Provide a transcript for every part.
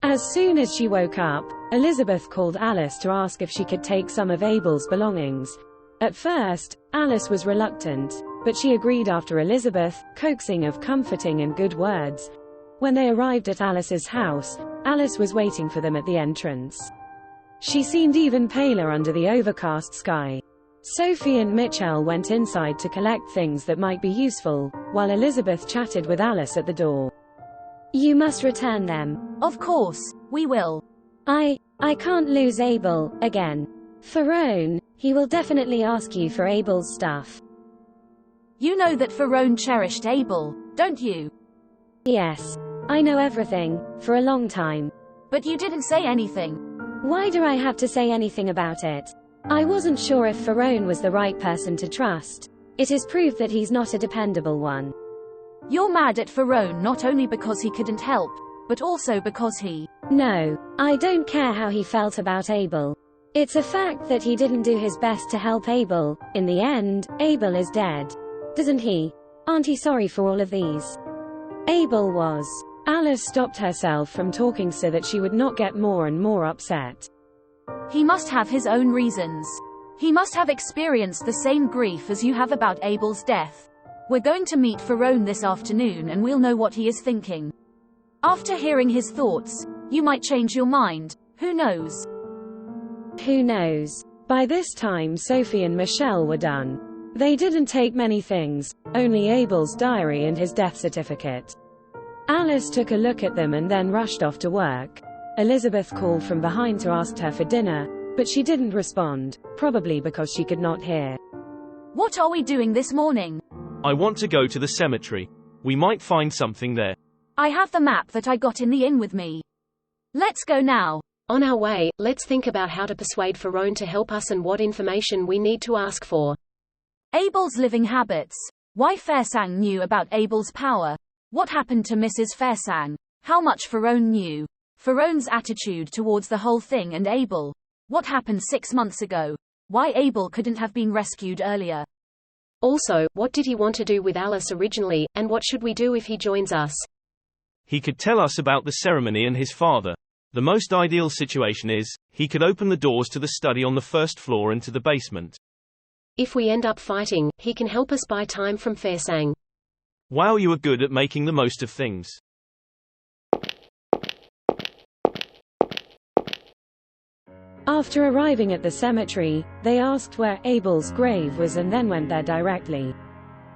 As soon as she woke up, Elizabeth called Alice to ask if she could take some of Abel's belongings. At first, Alice was reluctant, but she agreed after Elizabeth, coaxing of comforting and good words. When they arrived at Alice's house, Alice was waiting for them at the entrance. She seemed even paler under the overcast sky. Sophie and Mitchell went inside to collect things that might be useful, while Elizabeth chatted with Alice at the door. You must return them. Of course, we will. I can't lose Abel, again. Ferone, he will definitely ask you for Abel's stuff. You know that Ferone cherished Abel, don't you? Yes. I know everything, for a long time. But you didn't say anything. Why do I have to say anything about it? I wasn't sure if Ferone was the right person to trust. It is proof that he's not a dependable one. You're mad at Ferone not only because he couldn't help, but also because he... No, I don't care how he felt about Abel. It's a fact that he didn't do his best to help Abel. In the end, Abel is dead. Doesn't he? Aren't he sorry for all of these? Abel was. Alice stopped herself from talking so that she would not get more and more upset. He must have his own reasons. He must have experienced the same grief as you have about Abel's death. We're going to meet Ferone this afternoon and we'll know what he is thinking. After hearing his thoughts, you might change your mind. Who knows? Who knows? By this time Sophie and Michelle were done. They didn't take many things, only Abel's diary and his death certificate. Alice took a look at them and then rushed off to work. Elizabeth called from behind to ask her for dinner, but she didn't respond, probably because she could not hear. What are we doing this morning? I want to go to the cemetery. We might find something there. I have the map that I got in the inn with me. Let's go now. On our way, let's think about how to persuade Ferone to help us and what information we need to ask for. Abel's living habits. Why Fairsang knew about Abel's power. What happened to Mrs. Fairsang? How much Ferone knew. Ferone's attitude towards the whole thing and Abel. What happened 6 months ago? Why Abel couldn't have been rescued earlier. Also, what did he want to do with Alice originally, and what should we do if he joins us? He could tell us about the ceremony and his father. The most ideal situation is, he could open the doors to the study on the first floor and to the basement. If we end up fighting, he can help us buy time from Fairsang. Wow, you are good at making the most of things. After arriving at the cemetery, they asked where Abel's grave was and then went there directly.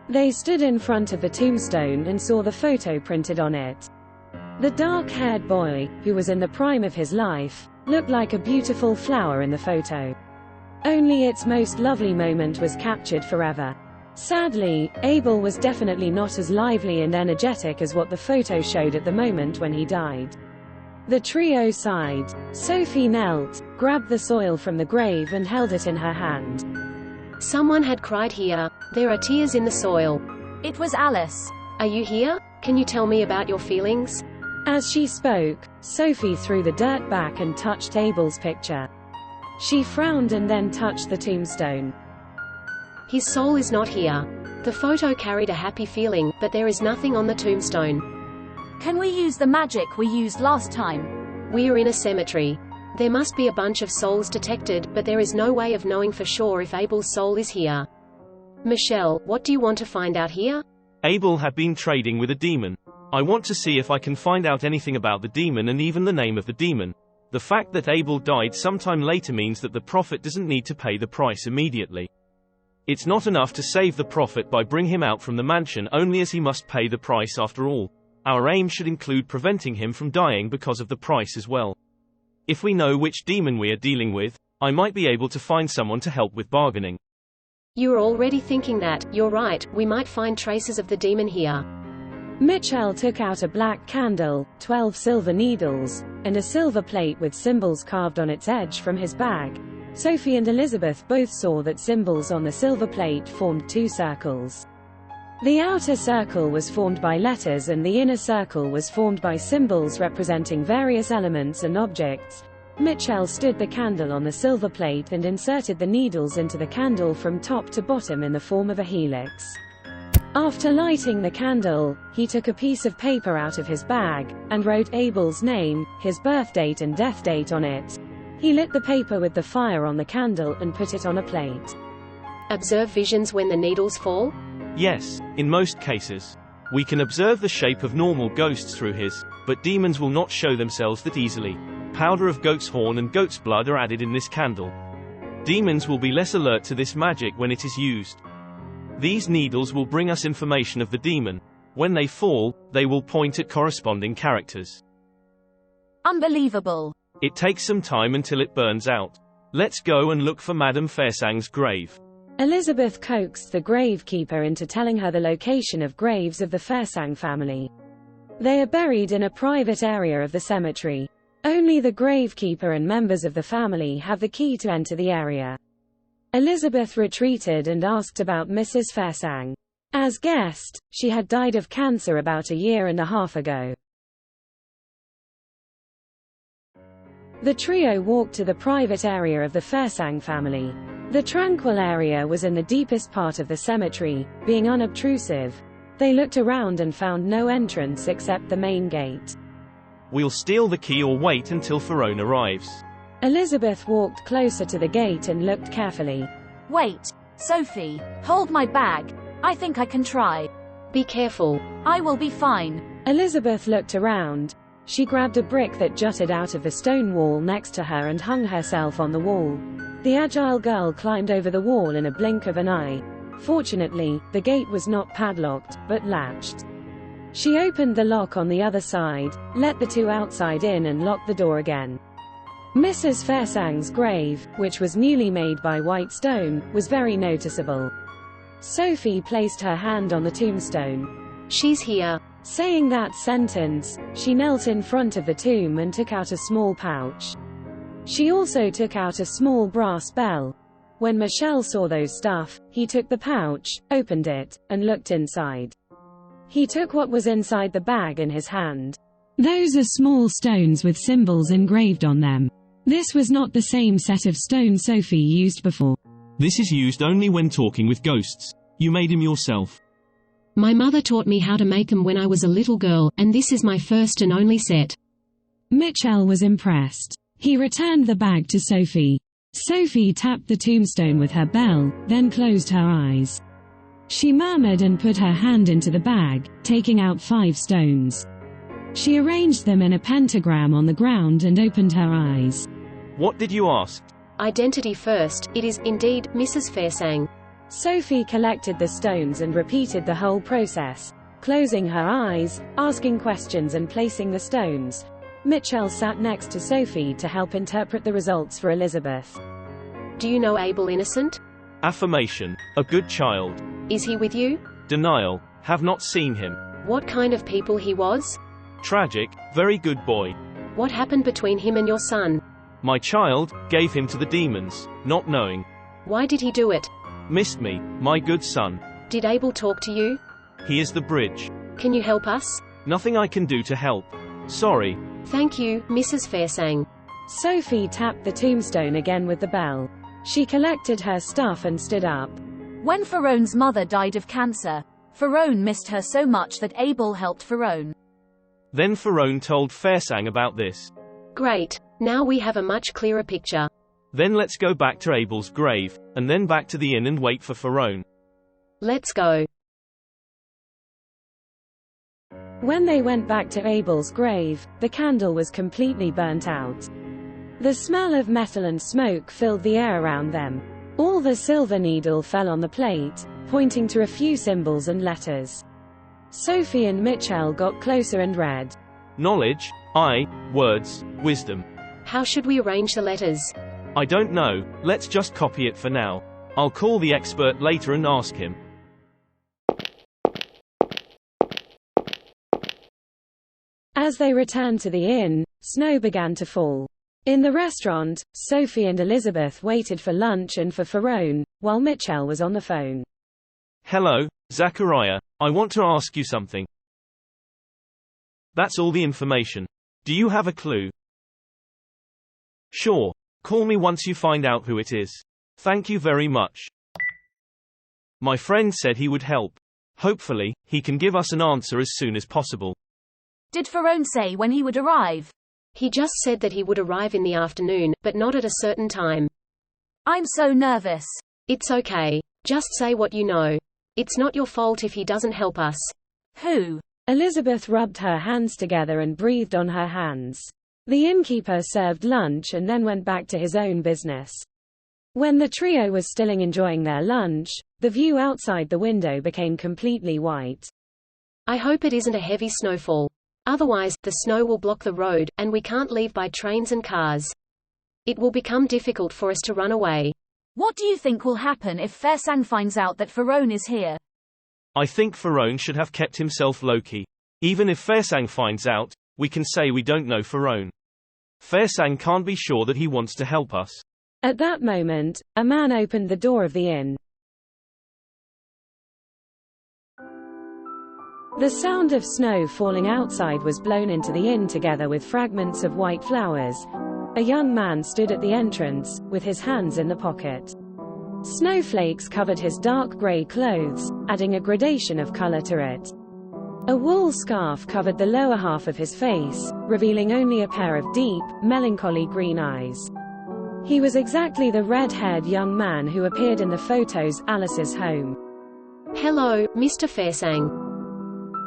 They stood in front of the tombstone and saw the photo printed on it. The dark-haired boy, who was in the prime of his life, looked like a beautiful flower in the photo. Only its most lovely moment was captured forever. Sadly, Abel was definitely not as lively and energetic as what the photo showed at the moment when he died. The trio sighed. Sophie knelt, grabbed the soil from the grave and held it in her hand. Someone had cried here. There are tears in the soil. It was Alice. Are you here? Can you tell me about your feelings? As she spoke, Sophie threw the dirt back and touched Abel's picture. She frowned and then touched the tombstone. His soul is not here. The photo carried a happy feeling, but there is nothing on the tombstone. Can we use the magic we used last time? We are in a cemetery. There must be a bunch of souls detected, but there is no way of knowing for sure if Abel's soul is here. Michelle, what do you want to find out here? Abel had been trading with a demon. I want to see if I can find out anything about the demon and even the name of the demon. The fact that Abel died sometime later means that the prophet doesn't need to pay the price immediately. It's not enough to save the prophet by bringing him out from the mansion only, as he must pay the price after all. Our aim should include preventing him from dying because of the price as well. If we know which demon we are dealing with, I might be able to find someone to help with bargaining. You are already thinking that. You're right, we might find traces of the demon here. Mitchell took out a black candle, 12 silver needles, and a silver plate with symbols carved on its edge from his bag. Sophie and Elizabeth both saw that symbols on the silver plate formed 2 circles. The outer circle was formed by letters and the inner circle was formed by symbols representing various elements and objects. Mitchell stood the candle on the silver plate and inserted the needles into the candle from top to bottom in the form of a helix. After lighting the candle, he took a piece of paper out of his bag, and wrote Abel's name, his birth date and death date on it. He lit the paper with the fire on the candle and put it on a plate. Observe visions when the needles fall? Yes, in most cases. We can observe the shape of normal ghosts through his, but demons will not show themselves that easily. Powder of goat's horn and goat's blood are added in this candle. Demons will be less alert to this magic when it is used. These needles will bring us information of the demon. When they fall, they will point at corresponding characters. Unbelievable. It takes some time until it burns out. Let's go and look for Madame Fairsang's grave. Elizabeth coaxed the gravekeeper into telling her the location of graves of the Fairsang family. They are buried in a private area of the cemetery. Only the gravekeeper and members of the family have the key to enter the area. Elizabeth retreated and asked about Mrs. Fairsang. As guessed, she had died of cancer about a year and a half ago. The trio walked to the private area of the Fairsang family. The tranquil area was in the deepest part of the cemetery, being unobtrusive. They looked around and found no entrance except the main gate. We'll steal the key or wait until Ferone arrives. Elizabeth walked closer to the gate and looked carefully. Wait, Sophie, hold my bag. I think I can try. Be careful. I will be fine. Elizabeth looked around. She grabbed a brick that jutted out of the stone wall next to her and hung herself on the wall. The agile girl climbed over the wall in a blink of an eye. Fortunately, the gate was not padlocked, but latched. She opened the lock on the other side, let the two outside in and locked the door again. Mrs. Fairsang's grave, which was newly made by white stone, was very noticeable. Sophie placed her hand on the tombstone. She's here. Saying that sentence, she knelt in front of the tomb and took out a small pouch. She also took out a small brass bell. When Michel saw those stuff, he took the pouch, opened it, and looked inside. He took what was inside the bag in his hand. Those are small stones with symbols engraved on them. This was not the same set of stone Sophie used before. This is used only when talking with ghosts. You made him yourself. My mother taught me how to make them when I was a little girl, and this is my first and only set. Michel was impressed. He returned the bag to Sophie. Sophie tapped the tombstone with her bell, then closed her eyes. She murmured and put her hand into the bag, taking out 5 stones. She arranged them in a pentagram on the ground and opened her eyes. What did you ask? Identity first. It is, indeed, Mrs. Fairsang. Sophie collected the stones and repeated the whole process, closing her eyes, asking questions and placing the stones. Michel sat next to Sophie to help interpret the results for Elizabeth. Do you know Abel innocent? Affirmation. A good child. Is he with you? Denial. Have not seen him. What kind of people he was? Tragic. Very good boy. What happened between him and your son? My child gave him to the demons, not knowing. Why did he do it? Missed me, my good son. Did Abel talk to you? He is the bridge. Can you help us? Nothing I can do to help. Sorry. Thank you, Mrs. Fairsang. Sophie tapped the tombstone again with the bell. She collected her stuff and stood up. When Ferone's mother died of cancer, Ferone missed her so much that Abel helped Ferone. Then Ferone told Fairsang about this. Great. Now we have a much clearer picture. Then let's go back to Abel's grave, and then back to the inn and wait for Ferone. Let's go. When they went back to Abel's grave, the candle was completely burnt out. The smell of metal and smoke filled the air around them. All the silver needle fell on the plate, pointing to a few symbols and letters. Sophie and Michel got closer and read. Knowledge, words, wisdom. How should we arrange the letters? I don't know, let's just copy it for now. I'll call the expert later and ask him. As they returned to the inn, snow began to fall. In the restaurant, Sophie and Elizabeth waited for lunch and for Ferone, while Michel was on the phone. Hello, Zachariah, I want to ask you something. That's all the information. Do you have a clue? Sure. Call me once you find out who it is. Thank you very much. My friend said he would help. Hopefully, he can give us an answer as soon as possible. Did Pharaoh say when he would arrive? He just said that he would arrive in the afternoon, but not at a certain time. I'm so nervous. It's okay. Just say what you know. It's not your fault if he doesn't help us. Who? Elizabeth rubbed her hands together and breathed on her hands. The innkeeper served lunch and then went back to his own business. When the trio was still enjoying their lunch, the view outside the window became completely white. I hope it isn't a heavy snowfall. Otherwise, the snow will block the road, and we can't leave by trains and cars. It will become difficult for us to run away. What do you think will happen if Fairsang finds out that Pharaoh is here? I think Pharaoh should have kept himself low-key. Even if Fairsang finds out, we can say we don't know Pharaoh. Fairsang can't be sure that he wants to help us. At that moment, a man opened the door of the inn. The sound of snow falling outside was blown into the inn together with fragments of white flowers. A young man stood at the entrance, with his hands in the pocket. Snowflakes covered his dark gray clothes, adding a gradation of color to it. A wool scarf covered the lower half of his face, revealing only a pair of deep, melancholy green eyes. He was exactly the red-haired young man who appeared in the photos Alice's home. Hello, Mr. Fairsang.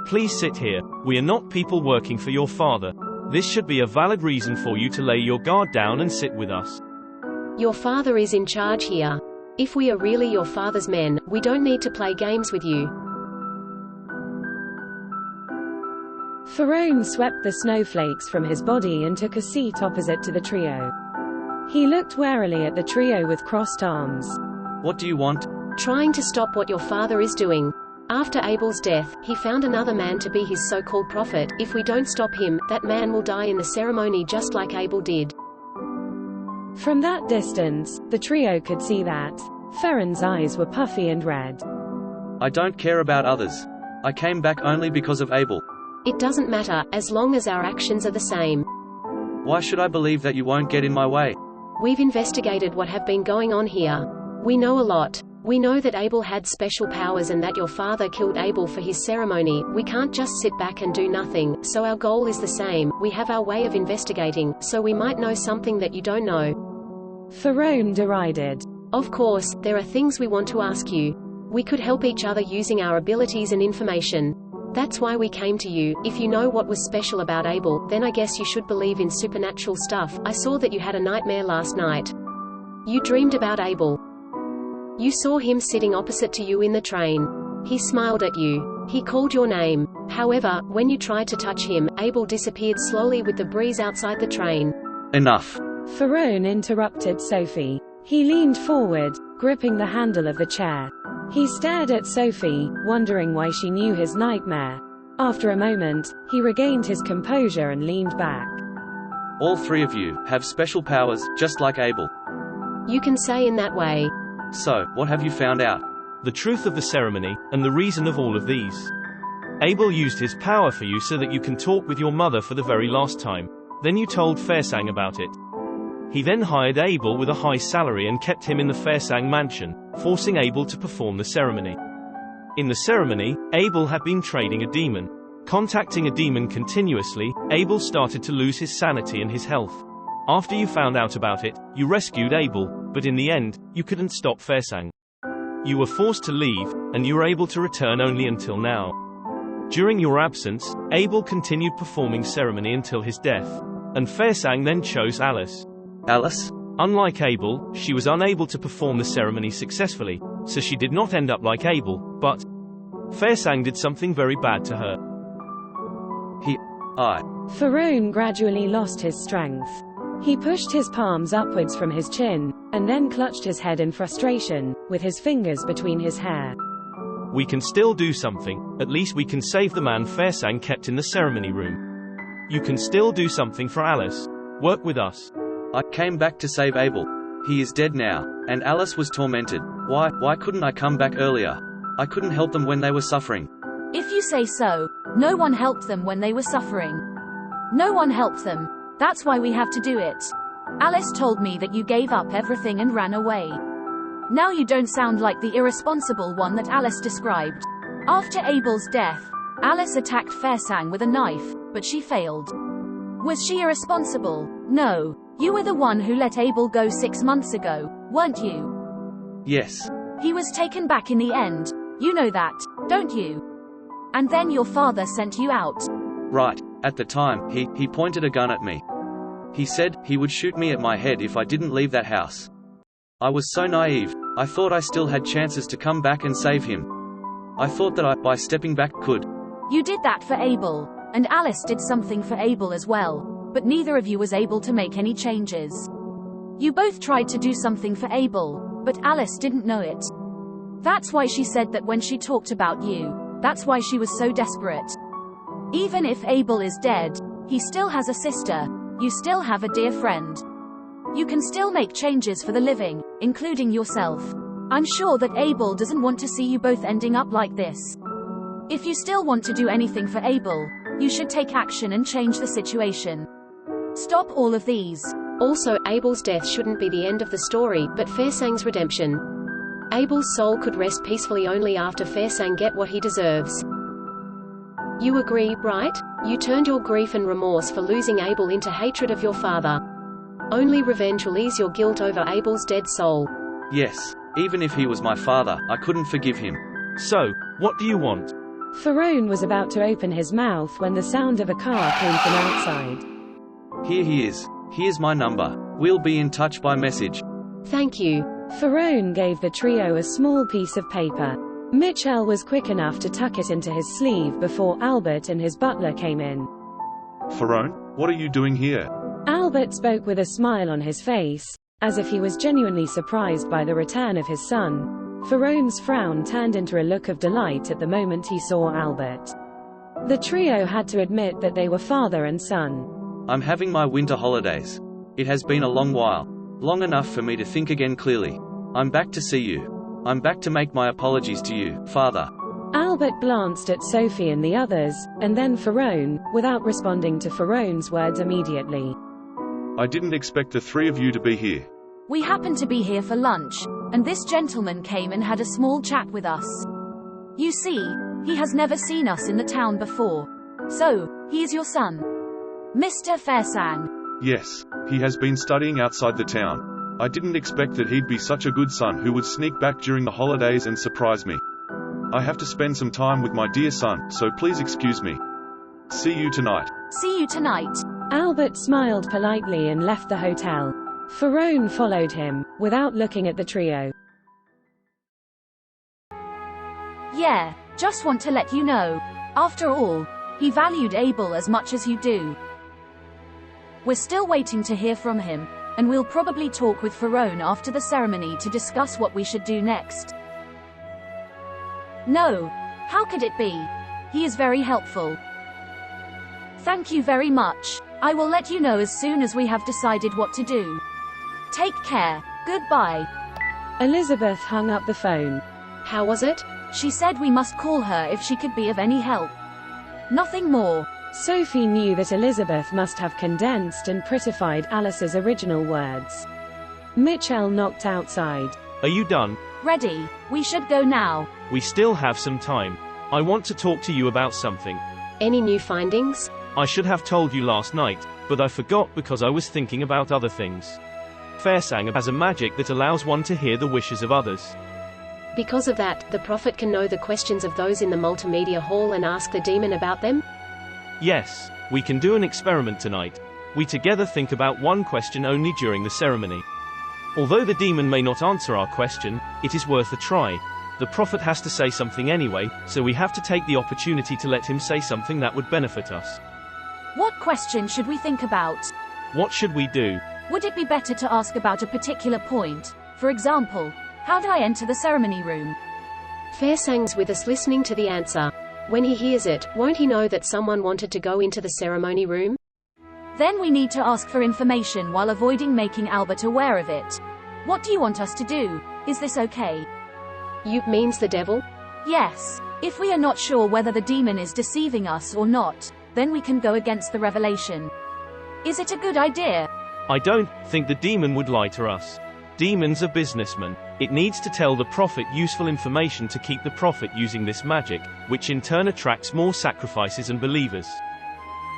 Please sit here. We are not people working for your father. This should be a valid reason for you to lay your guard down and sit with us. Your father is in charge here. If we are really your father's men, we don't need to play games with you. Pharaoh swept the snowflakes from his body and took a seat opposite to the trio. He looked warily at the trio with crossed arms. What do you want? Trying to stop what your father is doing. After Abel's death, he found another man to be his so-called prophet. If we don't stop him, that man will die in the ceremony just like Abel did. From that distance, the trio could see that Pharaoh's eyes were puffy and red. I don't care about others. I came back only because of Abel. It doesn't matter, as long as our actions are the same. Why should I believe that you won't get in my way? We've investigated what have been going on here. We know a lot. We know that Abel had special powers and that your father killed Abel for his ceremony. We can't just sit back and do nothing, so our goal is the same. We have our way of investigating, so we might know something that you don't know. Pharaoh derided. Of course, there are things we want to ask you. We could help each other using our abilities and information. That's why we came to you. If you know what was special about Abel, then I guess you should believe in supernatural stuff. I saw that you had a nightmare last night. You dreamed about Abel. You saw him sitting opposite to you in the train. He smiled at you. He called your name. However, when you tried to touch him, Abel disappeared slowly with the breeze outside the train. Enough. Pharaoh interrupted Sophie. He leaned forward, gripping the handle of the chair. He stared at Sophie, wondering why she knew his nightmare. After a moment, he regained his composure and leaned back. All three of you have special powers, just like Abel. You can say in that way. So, what have you found out? The truth of the ceremony, and the reason of all of these. Abel used his power for you so that you can talk with your mother for the very last time. Then you told Fairsang about it. He then hired Abel with a high salary and kept him in the Fairsang mansion, forcing Abel to perform the ceremony. In the ceremony, Abel had been trading a demon. Contacting a demon continuously, Abel started to lose his sanity and his health. After you found out about it, you rescued Abel, but in the end, you couldn't stop Fairsang. You were forced to leave, and you were able to return only until now. During your absence, Abel continued performing ceremony until his death, and Fairsang then chose Alice. Alice? Unlike Abel, she was unable to perform the ceremony successfully, so she did not end up like Abel, but Fairsang did something very bad to her. Pharaoh gradually lost his strength. He pushed his palms upwards from his chin, and then clutched his head in frustration, with his fingers between his hair. We can still do something. At least we can save the man Fairsang kept in the ceremony room. You can still do something for Alice. Work with us. I came back to save Abel. He is dead now, and Alice was tormented. Why couldn't I come back earlier? I couldn't help them when they were suffering. If you say so, no one helped them when they were suffering. No one helped them. That's why we have to do it. Alice told me that you gave up everything and ran away. Now you don't sound like the irresponsible one that Alice described. After Abel's death, Alice attacked Fairsang with a knife, but she failed. Was she irresponsible? No. You were the one who let Abel go 6 months ago, weren't you? Yes. He was taken back in the end. You know that, don't you? And then your father sent you out. Right. At the time, he pointed a gun at me. He said he would shoot me at my head if I didn't leave that house. I was so naive. I thought I still had chances to come back and save him. I thought that by stepping back, could. You did that for Abel, and Alice did something for Abel as well, but neither of you was able to make any changes. You both tried to do something for Abel, but Alice didn't know it. That's why she said that when she talked about you. That's why she was so desperate. Even if Abel is dead, he still has a sister. You still have a dear friend. You can still make changes for the living, including yourself. I'm sure that Abel doesn't want to see you both ending up like this. If you still want to do anything for Abel, you should take action and change the situation. Stop all of these. Also, Abel's death shouldn't be the end of the story, but Fairsang's redemption. Abel's soul could rest peacefully only after Fairsang get what he deserves. You agree, right? You turned your grief and remorse for losing Abel into hatred of your father. Only revenge will ease your guilt over Abel's dead soul. Yes. Even if he was my father, I couldn't forgive him. So, what do you want? Farone was about to open his mouth when the sound of a car came from outside. Here he is. Here's my number. We'll be in touch by message. Thank you. Farone gave the trio a small piece of paper. Mitchell was quick enough to tuck it into his sleeve before Albert and his butler came in. Farone, what are you doing here? Albert spoke with a smile on his face, as if he was genuinely surprised by the return of his son. Farone's frown turned into a look of delight at the moment he saw Albert. The trio had to admit that they were father and son. I'm having my winter holidays. It has been a long while. Long enough for me to think again clearly. I'm back to see you. I'm back to make my apologies to you, Father. Albert glanced at Sophie and the others, and then Farone, without responding to Farone's words immediately. I didn't expect the three of you to be here. We happened to be here for lunch, and this gentleman came and had a small chat with us. You see, he has never seen us in the town before. So, he is your son. Mr. Fairsang. Yes, he has been studying outside the town. I didn't expect that he'd be such a good son who would sneak back during the holidays and surprise me. I have to spend some time with my dear son, so please excuse me. See you tonight. See you tonight. Albert smiled politely and left the hotel. Farone followed him, without looking at the trio. Yeah, just want to let you know. After all, he valued Abel as much as you do. We're still waiting to hear from him, and we'll probably talk with Farone after the ceremony to discuss what we should do next. No, how could it be? He is very helpful. Thank you very much. I will let you know as soon as we have decided what to do. Take care. Goodbye. Elizabeth hung up the phone. How was it? She said we must call her if she could be of any help. Nothing more. Sophie knew that Elizabeth must have condensed and prettified Alice's original words. Mitchell knocked outside. Are you done? Ready. We should go now. We still have some time. I want to talk to you about something. Any new findings? I should have told you last night, but I forgot because I was thinking about other things. Fairsang has a magic that allows one to hear the wishes of others. Because of that, the prophet can know the questions of those in the multimedia hall and ask the demon about them? Yes, we can do an experiment tonight. We together think about one question only during the ceremony. Although the demon may not answer our question, it is worth a try. The prophet has to say something anyway, so we have to take the opportunity to let him say something that would benefit us. What question should we think about? What should we do? Would it be better to ask about a particular point? For example, how do I enter the ceremony room? Fairsang's with us listening to the answer. When he hears it, won't he know that someone wanted to go into the ceremony room? Then we need to ask for information while avoiding making Albert aware of it. What do you want us to do? Is this okay? You means the devil? Yes. If we are not sure whether the demon is deceiving us or not, then we can go against the revelation. Is it a good idea? I don't think the demon would lie to us. Demons are businessmen. It needs to tell the prophet useful information to keep the prophet using this magic, which in turn attracts more sacrifices and believers.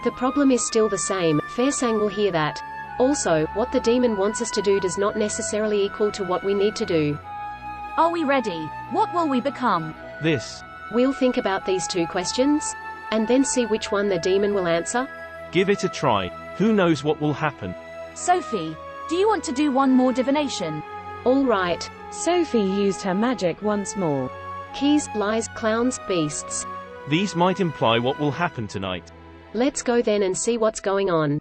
The problem is still the same. Farsang will hear that. Also, what the demon wants us to do does not necessarily equal to what we need to do. Are we ready? What will we become? This. We'll think about these two questions, and then see which one the demon will answer. Give it a try. Who knows what will happen? Sophie, do you want to do one more divination? All right. Sophie used her magic once more. Keys, lies, clowns, beasts. These might imply what will happen tonight. Let's go then and see what's going on.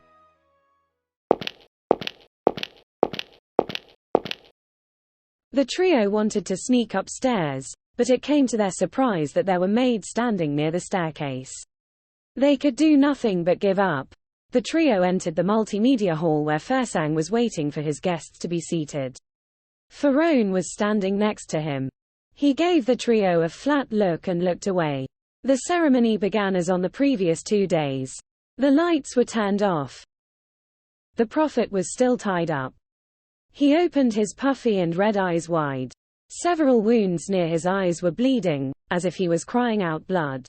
The trio wanted to sneak upstairs, but it came to their surprise that there were maids standing near the staircase. They could do nothing but give up. The trio entered the multimedia hall where Farsang was waiting for his guests to be seated. Pharaoh was standing next to him. He gave the trio a flat look and looked away. The ceremony began as on the previous 2 days. The lights were turned off. The prophet was still tied up. He opened his puffy and red eyes wide. Several wounds near his eyes were bleeding, as if he was crying out blood.